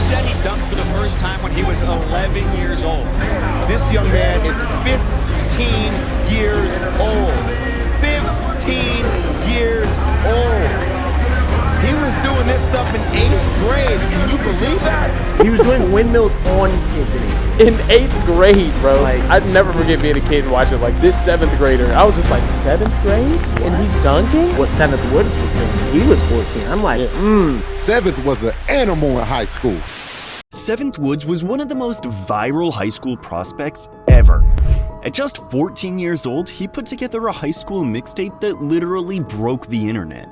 said he dunked for the first time when he was 11 years old. This young man is 15 years old. 15 years old. He was doing this stuff in 8th grade. Can you believe that? He was doing windmills on Anthony. In 8th grade, bro. I'd never forget being a kid and watching like this 7th grader. I was just like, 7th grade? And he's dunking? What 7th Woods was doing. He was 14. I'm like, 7th was an animal in high school. 7th Woods was one of the most viral high school prospects ever. At just 14 years old, he put together a high school mixtape that literally broke the internet.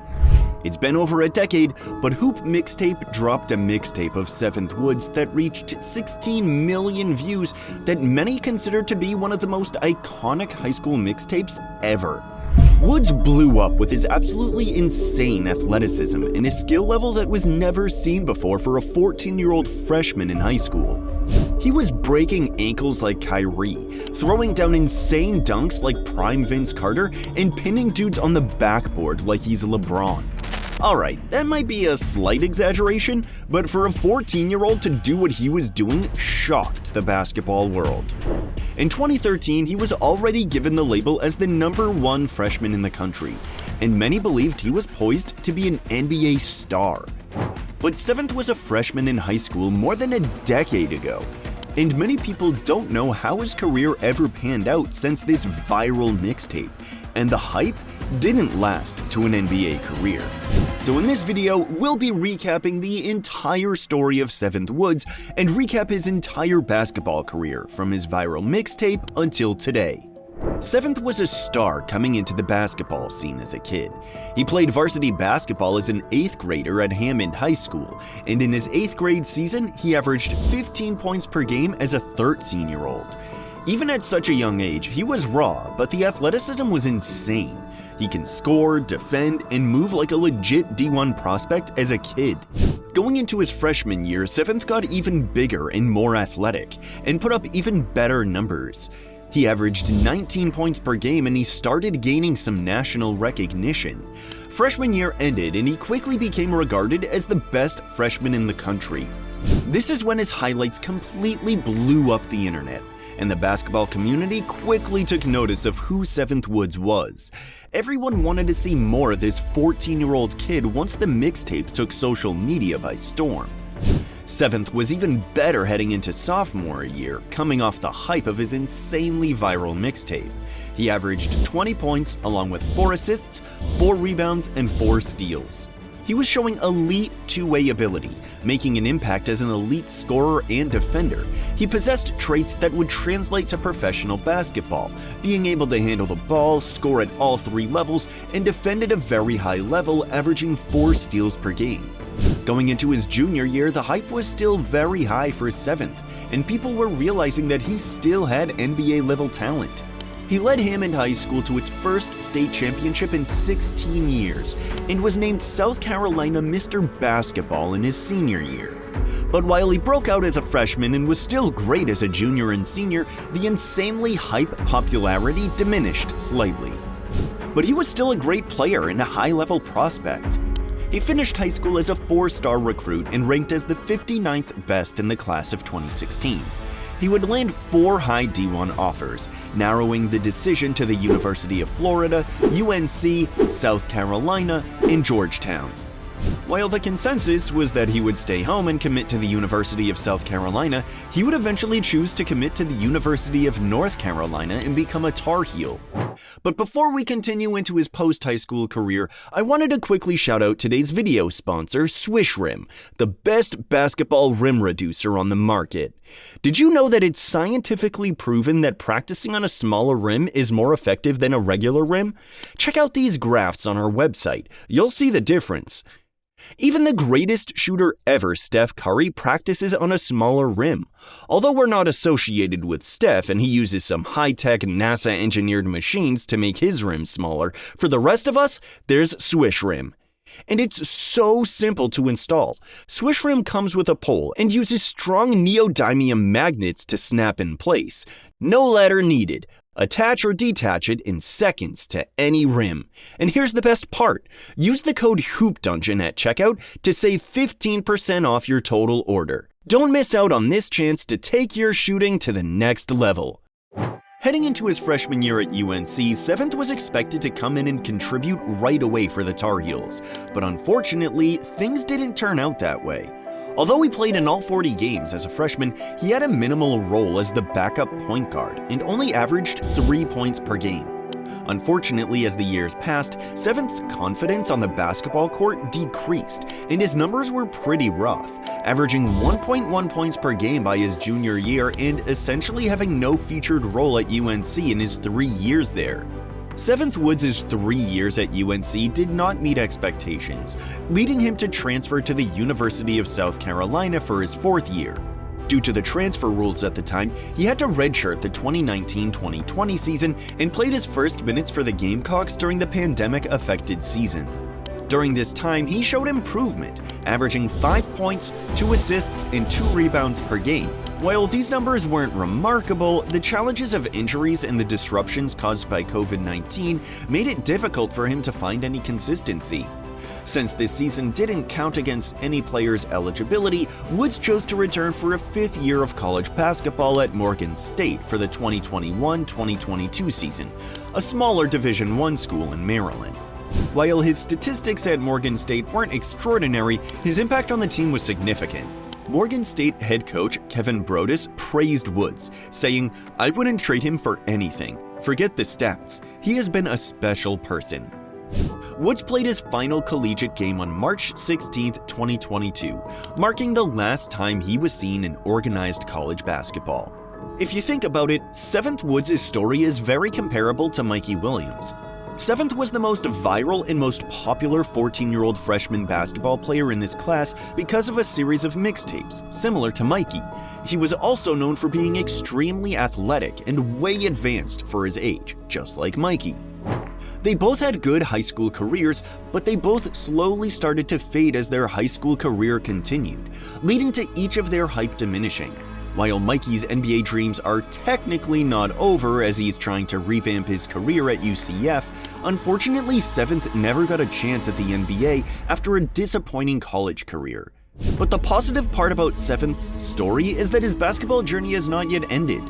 It's been over a decade, but Hoopmixtape dropped a mixtape of 7th Woods that reached 16 million views that many consider to be one of the most iconic high school mixtapes ever. Woods blew up with his absolutely insane athleticism and a skill level that was never seen before for a 14-year-old freshman in high school. He was breaking ankles like Kyrie, throwing down insane dunks like prime Vince Carter, and pinning dudes on the backboard like he's LeBron. Alright, that might be a slight exaggeration, but for a 14-year-old to do what he was doing shocked the basketball world. In 2013, he was already given the label as the #1 freshman in the country, and many believed he was poised to be an NBA star. But 7th was a freshman in high school more than a decade ago, and many people don't know how his career ever panned out since this viral mixtape, and the hype didn't last to an NBA career. So in this video, we'll be recapping the entire story of 7th Woods and recap his entire basketball career from his viral mixtape until today. 7th was a star coming into the basketball scene as a kid. He played varsity basketball as an 8th grader at Hammond High School, and in his 8th grade season, he averaged 15 points per game as a 13-year-old. Even at such a young age, he was raw, but the athleticism was insane. He can score, defend, and move like a legit D1 prospect as a kid. Going into his freshman year, 7th got even bigger and more athletic, and put up even better numbers. He averaged 19 points per game and he started gaining some national recognition. Freshman year ended and he quickly became regarded as the best freshman in the country. This is when his highlights completely blew up the internet, and the basketball community quickly took notice of who 7th Woods was. Everyone wanted to see more of this 14-year-old kid once the mixtape took social media by storm. 7th was even better heading into sophomore year, coming off the hype of his insanely viral mixtape. He averaged 20 points along with 4 assists, 4 rebounds, and 4 steals. He was showing elite two-way ability, making an impact as an elite scorer and defender. He possessed traits that would translate to professional basketball, being able to handle the ball, score at all 3 levels, and defend at a very high level, averaging 4 steals per game. Going into his junior year, the hype was still very high for 7th, and people were realizing that he still had NBA-level talent. He led Hammond High School to its first state championship in 16 years and was named South Carolina Mr. Basketball in his senior year. But while he broke out as a freshman and was still great as a junior and senior, the insanely hype popularity diminished slightly. But he was still a great player and a high-level prospect. He finished high school as a 4-star recruit and ranked as the 59th best in the class of 2016. He would land 4 high D1 offers, narrowing the decision to the University of Florida, UNC, South Carolina, and Georgetown. While the consensus was that he would stay home and commit to the University of South Carolina, he would eventually choose to commit to the University of North Carolina and become a Tar Heel. But before we continue into his post-high school career, I wanted to quickly shout out today's video sponsor, Swish Rim, the best basketball rim reducer on the market. Did you know that it's scientifically proven that practicing on a smaller rim is more effective than a regular rim? Check out these graphs on our website. You'll see the difference. Even the greatest shooter ever, Steph Curry, practices on a smaller rim. Although we're not associated with Steph and he uses some high-tech NASA-engineered machines to make his rim smaller, for the rest of us, there's Swish Rim. And it's so simple to install. Swish Rim comes with a pole and uses strong neodymium magnets to snap in place. No ladder needed. Attach or detach it in seconds to any rim. And here's the best part. Use the code HOOPDUNGEON at checkout to save 15% off your total order. Don't miss out on this chance to take your shooting to the next level. Heading into his freshman year at UNC, 7th was expected to come in and contribute right away for the Tar Heels, but unfortunately, things didn't turn out that way. Although he played in all 40 games as a freshman, he had a minimal role as the backup point guard and only averaged 3 points per game. Unfortunately, as the years passed, 7th's confidence on the basketball court decreased, and his numbers were pretty rough, averaging 1.1 points per game by his junior year and essentially having no featured role at UNC in his 3 years there. 7th Woods' 3 years at UNC did not meet expectations, leading him to transfer to the University of South Carolina for his 4th year. Due to the transfer rules at the time, he had to redshirt the 2019-2020 season and played his first minutes for the Gamecocks during the pandemic-affected season. During this time, he showed improvement, averaging 5 points, 2 assists, and 2 rebounds per game. While these numbers weren't remarkable, the challenges of injuries and the disruptions caused by COVID-19 made it difficult for him to find any consistency. Since this season didn't count against any player's eligibility, Woods chose to return for a 5th year of college basketball at Morgan State for the 2021-2022 season, a smaller Division I school in Maryland. While his statistics at Morgan State weren't extraordinary, his impact on the team was significant. Morgan State head coach Kevin Brodus praised Woods, saying, "I wouldn't trade him for anything. Forget the stats. He has been a special person." Woods played his final collegiate game on March 16, 2022, marking the last time he was seen in organized college basketball. If you think about it, 7th Woods' story is very comparable to Mikey Williams. 7th was the most viral and most popular 14-year-old freshman basketball player in this class because of a series of mixtapes, similar to Mikey. He was also known for being extremely athletic and way advanced for his age, just like Mikey. They both had good high school careers, but they both slowly started to fade as their high school career continued, leading to each of their hype diminishing. While Mikey's NBA dreams are technically not over as he's trying to revamp his career at UCF, unfortunately 7th never got a chance at the NBA after a disappointing college career. But the positive part about 7th's story is that his basketball journey has not yet ended.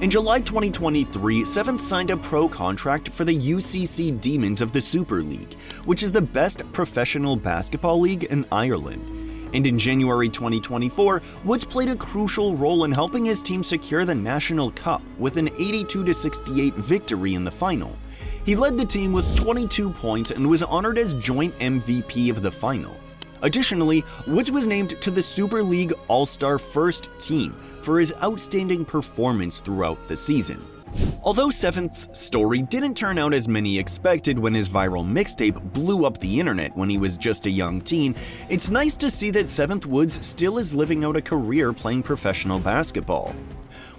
In July 2023, 7th signed a pro contract for the UCC Demons of the Super League, which is the best professional basketball league in Ireland. And in January 2024, Woods played a crucial role in helping his team secure the National Cup with an 82-68 victory in the final. He led the team with 22 points and was honored as joint MVP of the final. Additionally, Woods was named to the Super League All-Star First Team for his outstanding performance throughout the season. Although 7th's story didn't turn out as many expected when his viral mixtape blew up the internet when he was just a young teen, it's nice to see that 7th Woods still is living out a career playing professional basketball.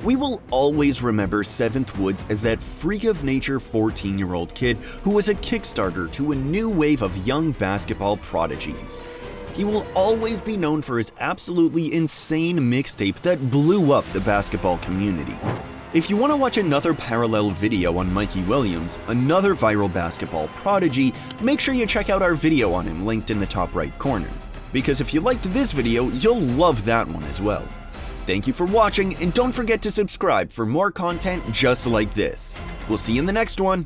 We will always remember 7th Woods as that freak of nature 14-year-old kid who was a kickstarter to a new wave of young basketball prodigies. He will always be known for his absolutely insane mixtape that blew up the basketball community. If you want to watch another parallel video on Mikey Williams, another viral basketball prodigy, make sure you check out our video on him linked in the top right corner. Because if you liked this video, you'll love that one as well. Thank you for watching, and don't forget to subscribe for more content just like this. We'll see you in the next one.